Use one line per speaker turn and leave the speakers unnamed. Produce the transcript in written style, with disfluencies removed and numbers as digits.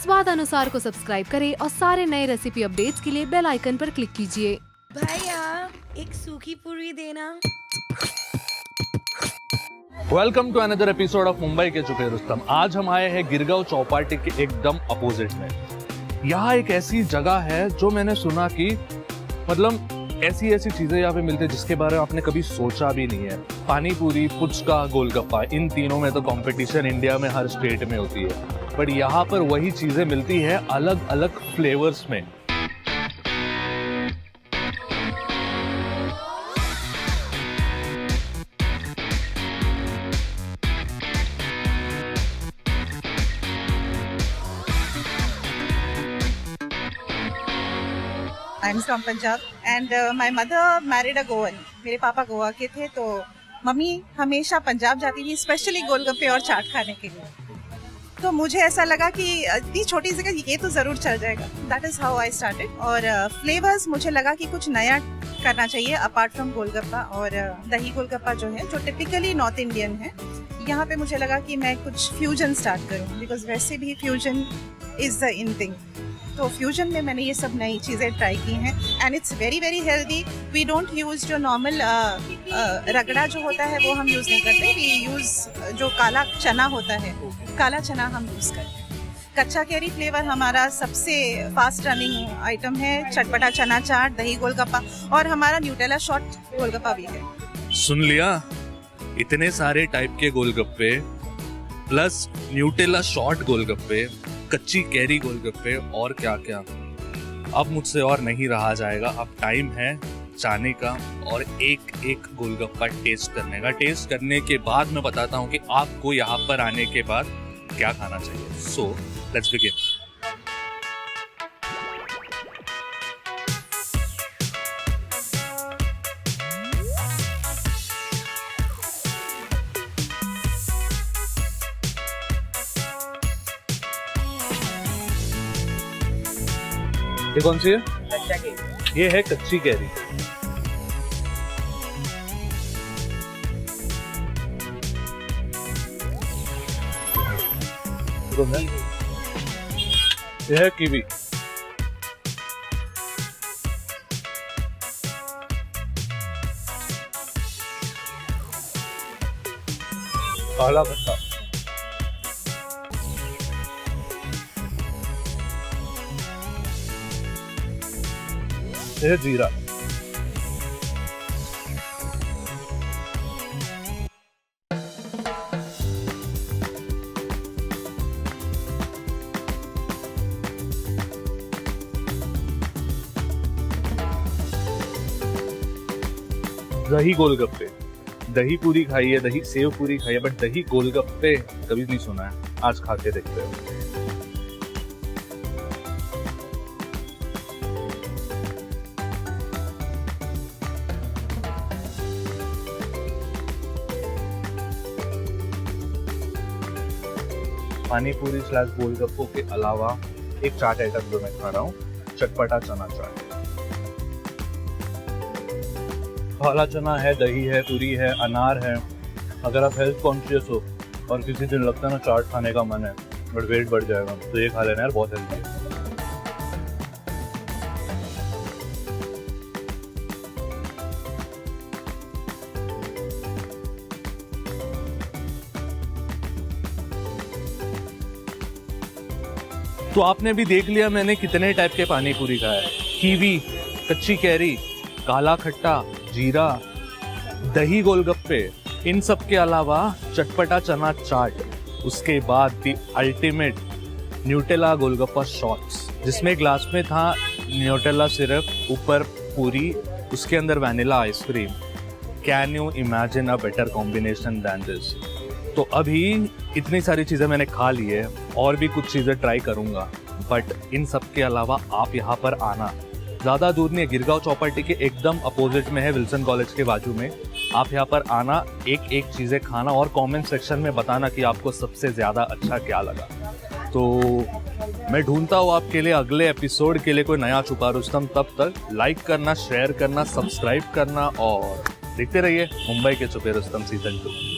स्वाद अनुसार को सब्सक्राइब करें और सारे नए रेसिपी अपडेट्स के लिए बेल आइकन पर क्लिक कीजिए।
भैया एक सूखी पूरी देना।
Welcome to another episode of Mumbai के छुपे रुस्तम। आज हम आए हैं गिरगांव चौपाटी के एकदम अपोजिट में। यहाँ एक ऐसी जगह है जो मैंने सुना कि मतलब ऐसी चीजें यहाँ पे मिलती है जिसके बारे में आपने कभी सोचा भी नहीं है। पानी पूरी, पुचका, गोलगप्पा, इन तीनों में तो कंपटीशन इंडिया में हर स्टेट में होती है, बट यहाँ पर वही चीजें मिलती है अलग अलग फ्लेवर्स में।
I'm from Punjab and my mother married a Goan. मेरे पापा गोवा के थे, तो मम्मी हमेशा पंजाब जाती थी स्पेशली गोलगप्पे और चाट खाने के लिए। तो मुझे ऐसा लगा कि इतनी छोटी जगह ये तो ज़रूर चल जाएगा। That is how I started. और फ्लेवर्स मुझे लगा कि कुछ नया करना चाहिए अपार्ट फ्रॉम गोलगप्पा। और दही गोलगप्पा जो है, जो टिपिकली नॉर्थ इंडियन है, यहाँ पे मुझे लगा कि मैं कुछ फ्यूजन स्टार्ट करूँ, बिकॉज वैसे भी fusion is the in thing. तो फ्यूजन में मैंने ये सब नई चीज़ें ट्राई की हैं and it's very very healthy. We don't use जो नॉर्मल रगड़ा जो होता है वो हम यूज़ नहीं करते। वी यूज़ जो काला चना होता है, काला चना हम यूज़ करते हैं। कच्चा कैरी फ्लेवर हमारा सबसे फास्ट रनिंग आइटम है। चटपटा चना चाट, दही गोलगप्पा और हमारा न्यूटेला शॉट गोलगप्पा भी है।
सुन लिया, इतने सारे टाइप के गोलगप्पे प्लस न्यूटेला शॉट गोलगप्पे, कच्ची कैरी गोलगप्पे और क्या क्या। अब मुझसे और नहीं रहा जाएगा। अब टाइम है जाने का और एक एक गोलगप्पा टेस्ट करने का। टेस्ट करने के बाद मैं बताता हूँ कि आपको यहाँ पर आने के बाद क्या खाना चाहिए। So let's begin. ये कौन सी है? कच्चा कैरी। ये है कच्ची कैरी। ये है कीवी। काला खट्टा। ये है जीरा। दही गोलगप्पे। दही पूरी खाई है, दही सेव पूरी खाई है, बट दही गोलगप्पे कभी नहीं सुना है। आज खा के देखते हैं। पानी पूरी स्लैश गोलगप्पों के अलावा एक चाट आइटम जो मैं खा रहा हूँ, चटपटा चना चाट। काला चना है, दही है, पूरी है, अनार है। अगर आप हेल्थ कॉन्शियस हो और किसी दिन लगता है ना चाट खाने का मन है बट वेट बढ़ जाएगा, तो ये खा लेना यार, बहुत हेल्दी है। तो आपने भी देख लिया मैंने कितने टाइप के पानी पूरी खाया है। कीवी, कच्ची कैरी, काला खट्टा, जीरा, दही गोलगप्पे, इन सब के अलावा चटपटा चना चाट, उसके बाद the ultimate Nutella golgappa shots, जिसमें ग्लास में था न्यूटेला सिरप, ऊपर पूरी, उसके अंदर vanilla ice cream. Can you imagine a better combination than this? तो अभी इतनी सारी चीज़ें मैंने खा ली है, और भी कुछ चीज़ें ट्राई करूँगा, बट इन सब के अलावा आप यहाँ पर आना। ज़्यादा दूर नहीं है, गिरगांव चौपाटी के एकदम अपोजिट में है, विल्सन कॉलेज के बाजू में। आप यहाँ पर आना, एक एक चीज़ें खाना और कमेंट सेक्शन में बताना कि आपको सबसे ज़्यादा अच्छा क्या लगा। तो मैं ढूंढता हूँ आपके लिए अगले एपिसोड के लिए कोई नया छुपा रुस्तम। तब तक लाइक करना, शेयर करना, सब्सक्राइब करना और देखते रहिए मुंबई के छुपे रुस्तम सीजन 2।